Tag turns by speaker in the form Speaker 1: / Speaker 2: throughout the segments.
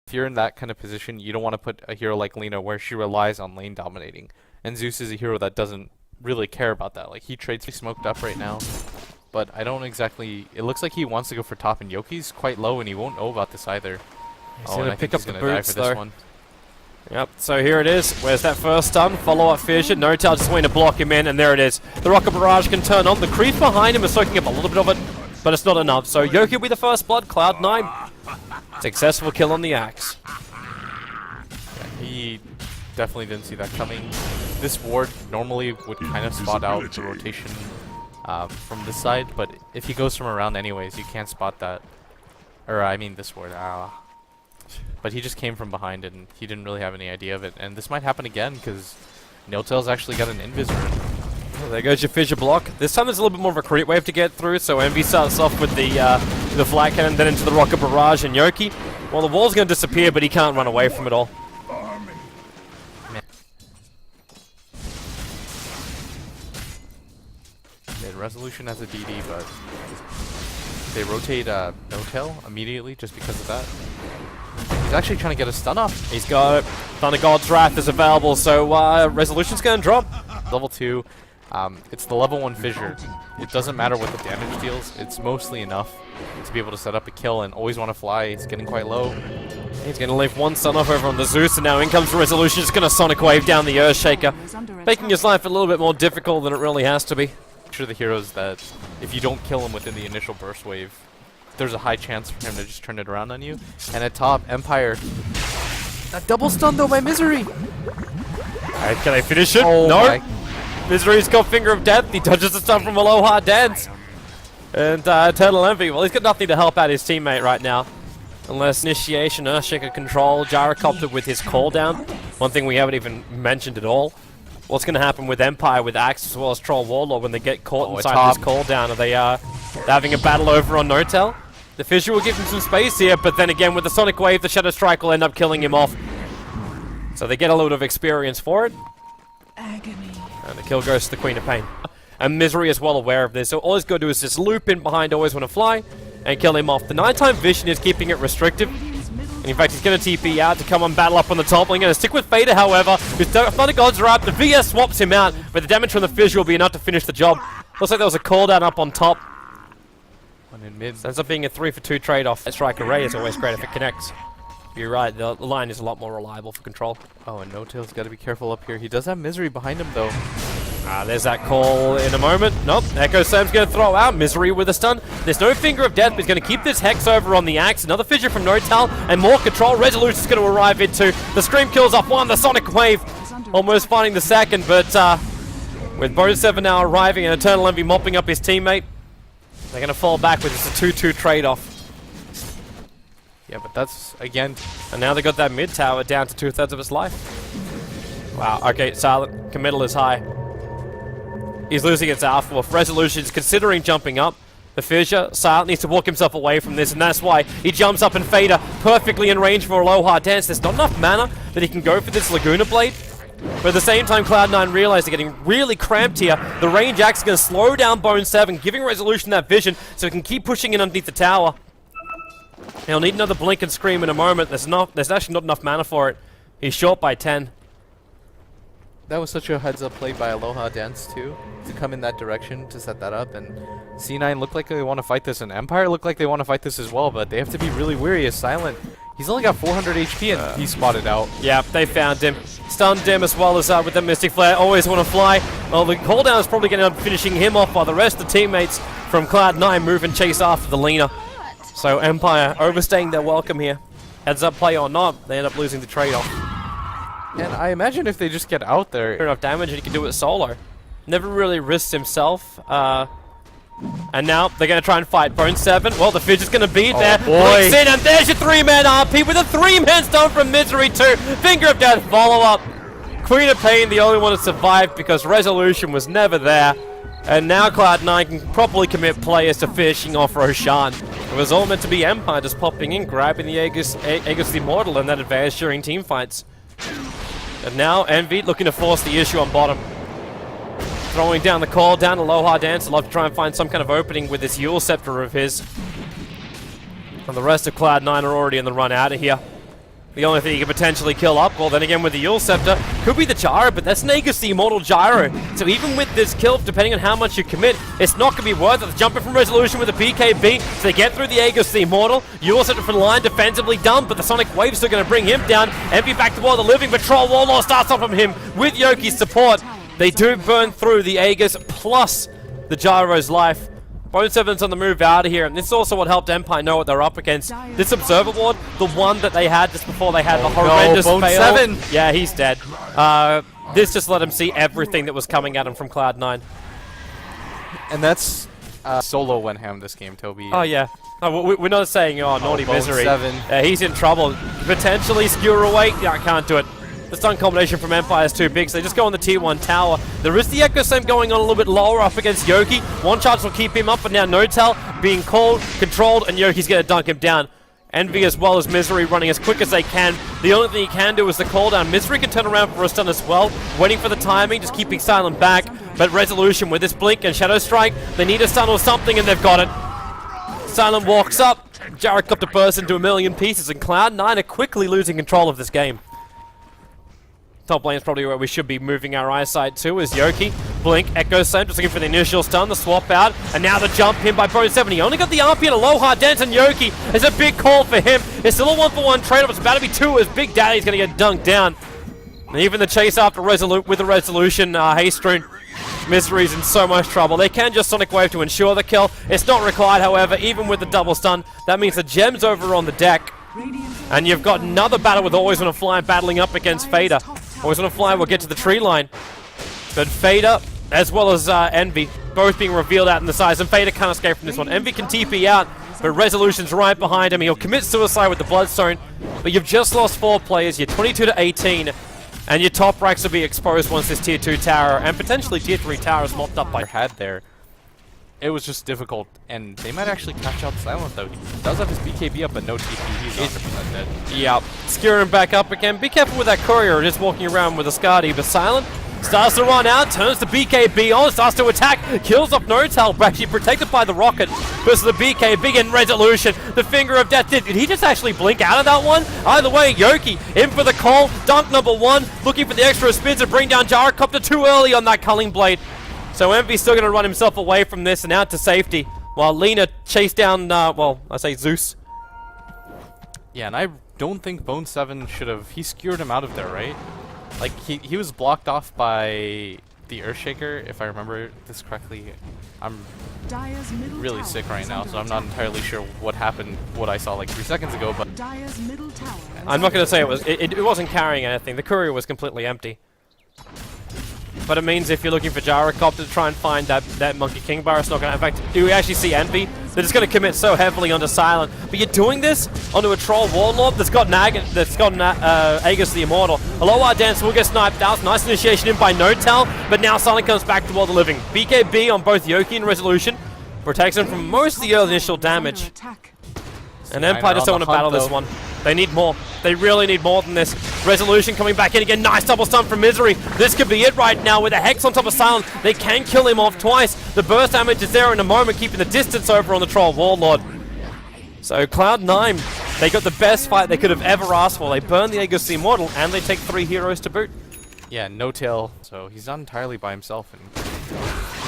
Speaker 1: If you're in that kind of position, you don't want to put a hero like Lina where she relies on lane dominating. And Zeus is a hero that doesn't really care about that. Like, he trades smoked up right now. But I don't exactly... It looks like he wants to go for top, and Yoki's quite low, and he won't know about this either.
Speaker 2: He's going to pick up the boots, though.
Speaker 1: One.
Speaker 2: Yep, so here it is. Where's that first stun? Follow-up Fissure. NoTail just waiting to block him in, and there it is. The Rocket Barrage can turn on. The creep behind him is soaking up a little bit of it, but it's not enough. So Yoki will be the first blood. Cloud9. Successful kill on the Axe.
Speaker 1: Yeah, he definitely didn't see that coming. This ward normally would kind of spot out the rotation from this side, but if he goes from around anyways, you can't spot that. Or, I mean, this ward. But he just came from behind, and he didn't really have any idea of it. And this might happen again, because NoTail's actually got an invis rune.
Speaker 2: Well, there goes your Fissure block. This time there's a little bit more of a creep wave to get through, so Envy starts off with the flat cannon, then into the Rocket Barrage and Yoki. Well, the wall's going to disappear, but he can't run away from it all.
Speaker 1: Resolution has a DD, but they rotate NoTail immediately just because of that. He's actually trying to get a stun off.
Speaker 2: He's got it. Thunder God's Wrath is available, so Resolution's going to drop.
Speaker 1: Level 2, it's the level 1 Fissure. It doesn't matter what the damage deals, it's mostly enough to be able to set up a kill and always want to fly. He's getting quite low.
Speaker 2: He's going to leave one stun off over on the Zeus, and now in comes Resolution. Just going to Sonic Wave down the Earthshaker, making his life a little bit more difficult than it really has to be.
Speaker 1: Sure, the heroes that if you don't kill him within the initial burst wave, there's a high chance for him to just turn it around on you. And at top, Empire. That double stun though by Misery.
Speaker 2: Alright, can I finish it?
Speaker 1: Oh
Speaker 2: no. Misery's got Finger of Death. He dodges the stun from Aloha Dance. And Eternal Envy, well, he's got nothing to help out his teammate right now. Unless Initiation, Earthshaker Control, Gyrocopter with his call down. One thing we haven't even mentioned at all. What's going to happen with Empire, with Axe, as well as Troll Warlord when they get caught inside this call down? Are they they're having a battle over on NoTail? The Fissure will give him some space here, but then again, with the Sonic Wave, the Shadow Strike will end up killing him off. So they get a little bit of experience for it.
Speaker 3: Agony.
Speaker 2: And the kill goes to the Queen of Pain. And Misery is well aware of this, so all he's got to do is just loop in behind Always Wanna Fly and kill him off. The nighttime vision is keeping it restrictive. And in fact, he's going to TP out to come and battle up on the top lane. Going to stick with Fader, however. His Thunder Gods are up. The VS swaps him out, but the damage from the Fissure will be enough to finish the job. Looks like there was a call down up on top.
Speaker 1: One in mid.
Speaker 2: So ends up being a 3-for-2 trade-off. That Strike Array is always great if it connects. You're right, the line is a lot more reliable for control.
Speaker 1: Oh, and NoTail's got to be careful up here. He does have Misery behind him, though.
Speaker 2: There's that call in a moment. Nope, Echo Sam's going to throw out Misery with a stun. There's no Finger of Death, but he's going to keep this Hex over on the Axe. Another Fissure from NoTail, and more control. Resolution's going to arrive into. The Scream kills off one, the Sonic Wave almost finding the second, but with Bone 7 now arriving and Eternal Envy mopping up his teammate, they're going to fall back with just a 2-2 trade-off.
Speaker 1: Yeah, but that's, again...
Speaker 2: And now they got that mid tower down to 2/3 of its life. Wow, okay, Silent. Committal is high. He's losing its Alpha Wolf. Resolution's considering jumping up. The Fissure, Silent needs to walk himself away from this, and that's why he jumps up and Fader perfectly in range for Aloha Dance. There's not enough mana that he can go for this Laguna Blade. But at the same time, Cloud9 realize they're getting really cramped here. The range axe is going to slow down Bone 7, giving Resolution that vision so he can keep pushing in underneath the tower. He'll need another Blink and Scream in a moment. There's actually not enough mana for it. He's short by 10.
Speaker 1: That was such a heads-up play by Aloha Dance, too, to come in that direction to set that up. And C9 looked like they want to fight this, and Empire looked like they want to fight this as well, but they have to be really wary as Silent. He's only got 400 HP, and he's spotted out.
Speaker 2: Yeah, they found him. Stunned him as well as with the Mystic Flare. Always Want to Fly. Well, the cooldown is probably going to end up finishing him off while the rest of the teammates from Cloud9 move and chase after the Lina. So Empire overstaying their welcome here. Heads up play or not, they end up losing the trade-off.
Speaker 1: And I imagine if they just get out there...
Speaker 2: Enough damage and he can do it solo. Never really risked himself. And now they're going to try and fight Bone 7. Well, the Fissure's going to be there. Blinks in, and there's your 3-man RP with a 3-man stone from Misery 2. Finger of Death follow-up. Queen of Pain, the only one to survive because Resolution was never there. And now Cloud9 can properly commit players to finishing off Roshan. It was all meant to be Empire just popping in, grabbing the Aegis the Immortal and that advantage during team fights. And now Envy looking to force the issue on bottom. Throwing down the call, down Aloha Dance. I'd love to try and find some kind of opening with this Yule Scepter of his. And the rest of Cloud9 are already in the run out of here. The only thing he could potentially kill up, well then again with the Yule Scepter, could be the Gyro, but that's Nagus the Immortal Gyro. So even with this kill, depending on how much you commit, it's not going to be worth it. Jumping from Resolution with a BKB, so they get through the Aegis the Immortal. Yule Scepter from the line, defensively done, but the Sonic Wave's still going to bring him down. Envy back to World of the Living, but Troll Warlord starts off from him with Yoki's support. They do burn through the Aegis plus the Gyro's life. Bone7's on the move out of here, and this is also what helped Empire know what they're up against. This Observer Ward, the one that they had just before they had the horrendous fail.
Speaker 1: Bone7!
Speaker 2: Yeah, he's dead. This just let him see everything that was coming at him from Cloud9.
Speaker 1: And that's solo went ham this game, Toby.
Speaker 2: Oh, yeah. Oh, we're not saying, oh, naughty misery.
Speaker 1: Bone7.
Speaker 2: He's in trouble. Potentially skewer away. Yeah, I can't do it. The stun combination from Empire is too big, so they just go on the tier 1 tower. There is the Echo Slam going on a little bit lower up against Yoki. One charge will keep him up, but now Notel being called, controlled, and Yoki's going to dunk him down. Envy as well as Misery running as quick as they can. The only thing he can do is the call down. Misery can turn around for a stun as well, waiting for the timing, just keeping Silent back. But Resolution with this Blink and Shadow Strike, they need a stun or something, and they've got it. Silent walks up. Jarek got to burst into a million pieces, and Cloud9 are quickly losing control of this game. Top lane is probably where we should be moving our eyesight to, is Yoki. Blink, Echo Slam, just looking for the initial stun, the swap out, and now the jump in by Bone7. He only got the RP and a low hard dance, and Yoki is a big call for him. It's still a 1-for-1 trade-off. It's about to be 2 as Big Daddy's going to get dunked down. And even the chase after with the Resolution, Hastrune. Misery's in so much trouble. They can just Sonic Wave to ensure the kill. It's not required, however, even with the double stun. That means the gem's over on the deck. And you've got another battle with Always Wanna Fly battling up against Fader. Always Wanna Fly will get to the tree line. But Fader, as well as Envy, both being revealed out in the sides. And Fader can't escape from this one. Envy can TP out, but Resolution's right behind him. He'll commit suicide with the Bloodstone. But you've just lost 4 players. You're 22-18. And your top racks will be exposed once this tier 2 tower and potentially tier 3 tower is mopped up by
Speaker 1: Had there. It was just difficult, and they might actually catch out Silent though. He does have his BKB up, but no TP. He's 100% dead.
Speaker 2: Yep. Skewering back up again. Be careful with that courier just walking around with a Skadi, but Silent starts to run out, turns the BKB on, starts to attack, kills off Notel, but actually protected by the rocket versus the BKB in Resolution. The Finger of Death. Did he just actually blink out of that one? Either way, Yoki in for the call. Dunk number 1, looking for the extra spins to bring down Gyrocopter too early on that Culling Blade. So Envy's still going to run himself away from this and out to safety, while Lena chased down, well, I say Zeus.
Speaker 1: Yeah, and I don't think Bone7 should have... He skewered him out of there, right? Like, he was blocked off by the Earthshaker, if I remember this correctly. I'm really sick right now, so I'm not entirely sure what happened, what I saw like 3 seconds ago, but...
Speaker 2: I'm not going to say it wasn't carrying anything. The courier was completely empty. But it means if you're looking for Gyrocopter to try and find that Monkey King bar, it's not going to... In fact, do we actually see Envy? They're just going to commit so heavily onto Silent. But you're doing this onto a Troll Warlord that's got Aegis the Immortal. A low-R dance will get sniped out. Nice initiation in by Notel, but now Silent comes back to World of Living. BKB on both Yoki and Resolution protects him from most of the early initial damage. And Empire just don't want to battle this one. They need more. They really need more than this. Resolution coming back in again. Nice double stun from Misery. This could be it right now with a Hex on top of Silent. They can kill him off twice. The burst damage is there in a moment, keeping the distance over on the Troll Warlord. So Cloud9, they got the best fight they could have ever asked for. They burn the Aegis the Immortal, and they take 3 heroes to boot.
Speaker 1: Yeah, no tail, so he's not entirely by himself.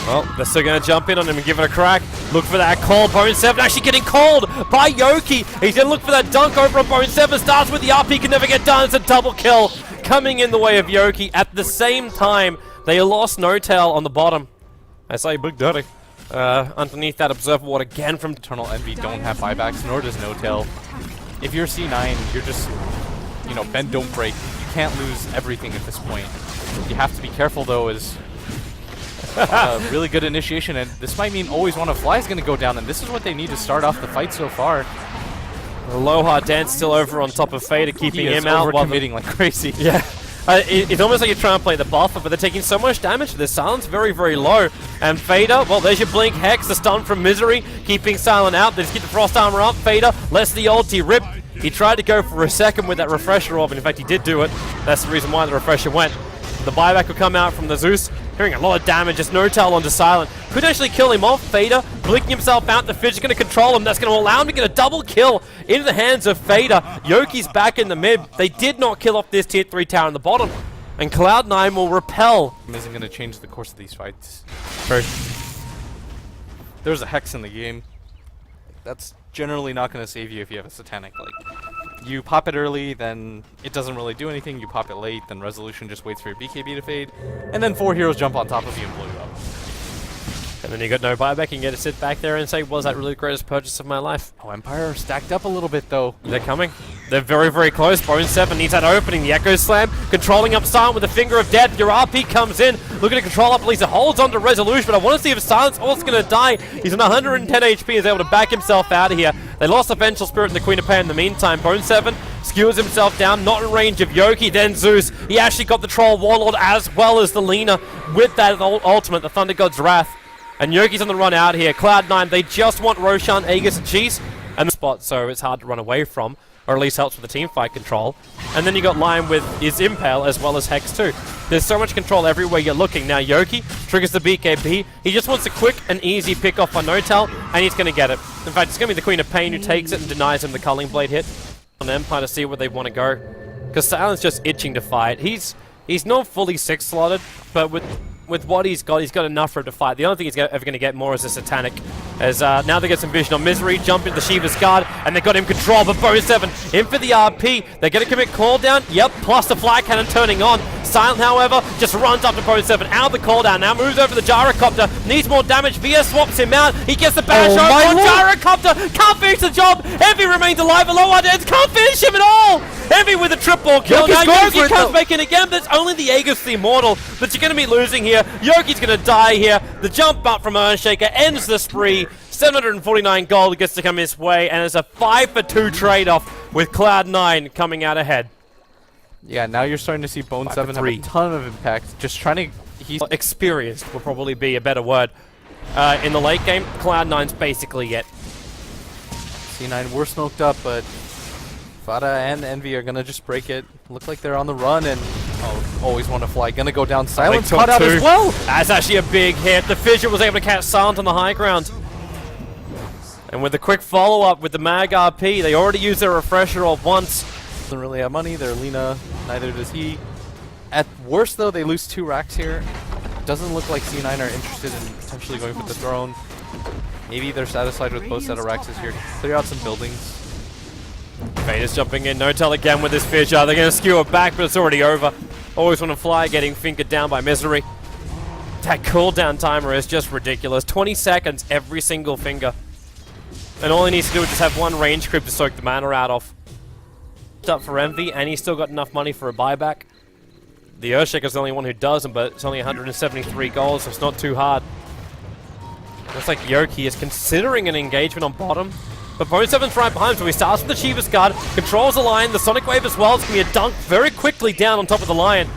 Speaker 2: Well, they're still going to jump in on him and give it a crack. Look for that call. Bone7 actually getting called by Yoki. He's going to look for that dunk over on Bone7. Starts with the RP, can never get done. It's a double kill coming in the way of Yoki. At the same time, they lost Notel on the bottom. I say Big Daddy. Underneath that Observer Ward again from
Speaker 1: Eternal Envy don't have buybacks, nor does Notel. If you're C9, you're just, you know, bend don't break. You can't lose everything at this point. You have to be careful though, is really good initiation, and this might mean Always Wanna Fly is going to go down, and this is what they need to start off the fight so far.
Speaker 2: Aloha Dance still over on top of Fader, keeping him out.
Speaker 1: Overcommitting like crazy.
Speaker 2: Yeah. It's almost like you're trying to play the buffer, but they're taking so much damage. Their Silent's very, very low. And Fader, well, there's your Blink Hex, the stun from Misery, keeping Silent out. They just keep the Frost Armor up. Fader lets the ulti rip. He tried to go for a second with that Refresher Orb, and in fact he did do it. That's the reason why the Refresher went. The buyback will come out from the Zeus. Hearing a lot of damage, just Notel onto Silent. Could actually kill him off. Fader blinking himself out. The Fidge is going to control him. That's going to allow him to get a double kill into the hands of Fader. Yoki's back in the mid. They did not kill off this tier 3 tower in the bottom. And Cloud9 will repel.
Speaker 1: Isn't going to change the course of these fights.
Speaker 2: True.
Speaker 1: There's a Hex in the game. That's generally not going to save you if you have a Satanic. Like, you pop it early, then it doesn't really do anything. You pop it late, then Resolution just waits for your BKB to fade. And then 4 heroes jump on top of you and blow you up.
Speaker 2: And then you got no buyback. You can get to sit back there and say, was that really the greatest purchase of my life?
Speaker 1: Oh, Empire are stacked up a little bit, though.
Speaker 2: They're coming. They're very, very close. Bone7 needs that opening. The Echo Slam controlling up Silent with the Finger of Death. Your RP comes in, looking to control up Lisa. Holds on to Resolution, but I want to see if Silent's also going to die. He's on 110 HP, is able to back himself out of here. They lost the Vengeful Spirit and the Queen of Pain in the meantime. Bone7 skewers himself down, not in range of Yoki, then Zeus. He actually got the Troll Warlord as well as the Lina with that ultimate, the Thunder God's Wrath. And Yoki's on the run out here. Cloud9, they just want Roshan, Aegis, and Cheese. And the spot, so it's hard to run away from. Or at least helps with the team fight control. And then you got Lion with his Impale as well as Hex too. There's so much control everywhere you're looking. Now Yoki triggers the BKB. He just wants a quick and easy pick off on Notel, and he's going to get it. In fact, it's going to be the Queen of Pain who takes it and denies him the Culling Blade hit. On Empire to see where they want to go. Because Silent's just itching to fight. He's not fully 6-slotted, but with what he's got enough for him to fight. The only thing he's ever going to get more is a Satanic. As now they get some vision on Misery, jump into the Shiva's Guard, and they got him controlled. But Bone7 in for the RP. They're going to commit cooldown. Yep, plus the Flag Cannon turning on. Silent, however, just runs up to Bone7 out of the cooldown. Now moves over the Gyrocopter. Needs more damage. VS swaps him out. He gets the bash over on Gyrocopter. Can't finish the job. Heavy remains alive. Below our deads. Can't finish him at all. Heavy with a triple kill. Now Yoki comes back in again, but it's only the Aegis the Immortal that you're going to be losing here. Yoki's going to die here. The jump up from Earthshaker ends the spree. 749 gold gets to come his way, and it's a 5-for-2 trade-off with Cloud9 coming out ahead.
Speaker 1: Yeah, now you're starting to see Bone7 have a ton of impact. Just trying to... He's
Speaker 2: experienced will probably be a better word. In the late game, Cloud9's basically it.
Speaker 1: C9 were smoked up, but Fada and Envy are going to just break it. Look like they're on the run, and always want to fly. Going to go down. Silence caught out as well.
Speaker 2: That's actually a big hit. The Fissure was able to catch Silent on the high ground. And with a quick follow-up with the Mag RP, they already used their refresher off once.
Speaker 1: Doesn't really have money. They're Lina. Neither does he. At worst, though, they lose 2 racks here. Doesn't look like C9 are interested in potentially going for the throne. Maybe they're satisfied with both set of racks here. Clear out some buildings.
Speaker 2: Vader's jumping in. Notel again with this Fissure. They're going to skew it back, but it's already over. Always want to fly, getting fingered down by Misery. That cooldown timer is just ridiculous. 20 seconds every single finger. And all he needs to do is just have one range creep to soak the mana out of. Up for Envy, and he's still got enough money for a buyback. The Earthshaker's the only one who doesn't, but it's only 173 gold, so it's not too hard. Looks like Yoki is considering an engagement on bottom. But Bone7's right behind him, so he starts with the Shiva's Guard, controls the Lion, the Sonic Wave as well. It's going to be a dunk very quickly down on top of the Lion.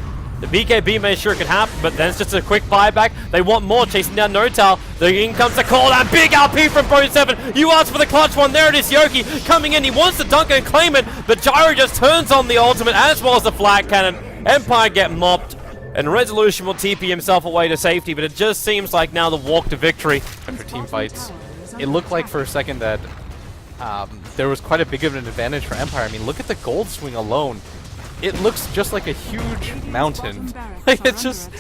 Speaker 2: The BKB made sure it could happen, but then it's just a quick buyback. They want more, chasing down Notal. In comes the call out. Big RP from Bone7. You asked for the clutch one. There it is, Yoki coming in. He wants to dunk and claim it, but Gyro just turns on the ultimate as well as the Flag Cannon. Empire get mopped, and Resolution will TP himself away to safety, but it just seems like now the walk to victory.
Speaker 1: For team fights, it looked like for a second that there was quite a big of an advantage for Empire. I mean, look at the gold swing alone. It looks just like a huge mountain. Like it's just,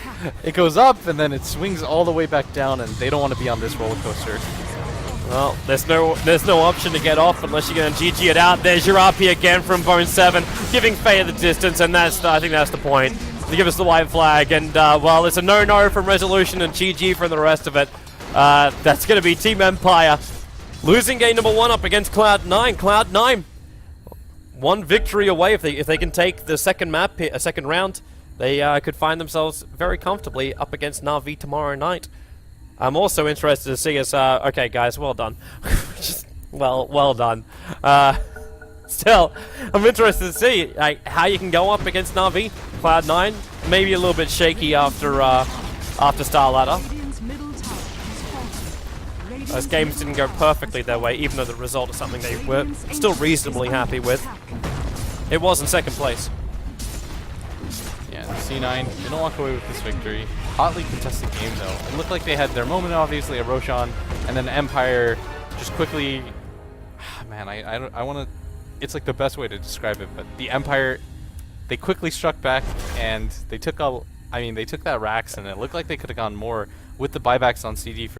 Speaker 1: it goes up and then it swings all the way back down, and they don't want to be on this roller coaster.
Speaker 2: Well, there's no option to get off unless you're going to GG it out. There's your RP again from Bone7, giving Faye the distance, and I think that's the point. To give us the white flag, and well, it's a no-no from Resolution and GG from the rest of it. That's going to be Team Empire losing game number 1 up against Cloud9. Cloud9. One victory away. If they can take the second map, a second round, they could find themselves very comfortably up against Na'Vi tomorrow night. I'm also interested to see us. Okay, guys, well done. Just, well done. Still, I'm interested to see how you can go up against Na'Vi. Cloud9, maybe a little bit shaky after Star Ladder. Those games didn't go perfectly their way, even though the result is something they were still reasonably happy with. It was in second place.
Speaker 1: Yeah, C9 didn't walk away with this victory. hotly contested game though. It looked like they had their moment, obviously, at Roshan, and then Empire just quickly. Man, I want to. It's like the best way to describe it, but the Empire, they quickly struck back and they took all. I mean, they took that Rax, and it looked like they could have gone more with the buybacks on CD.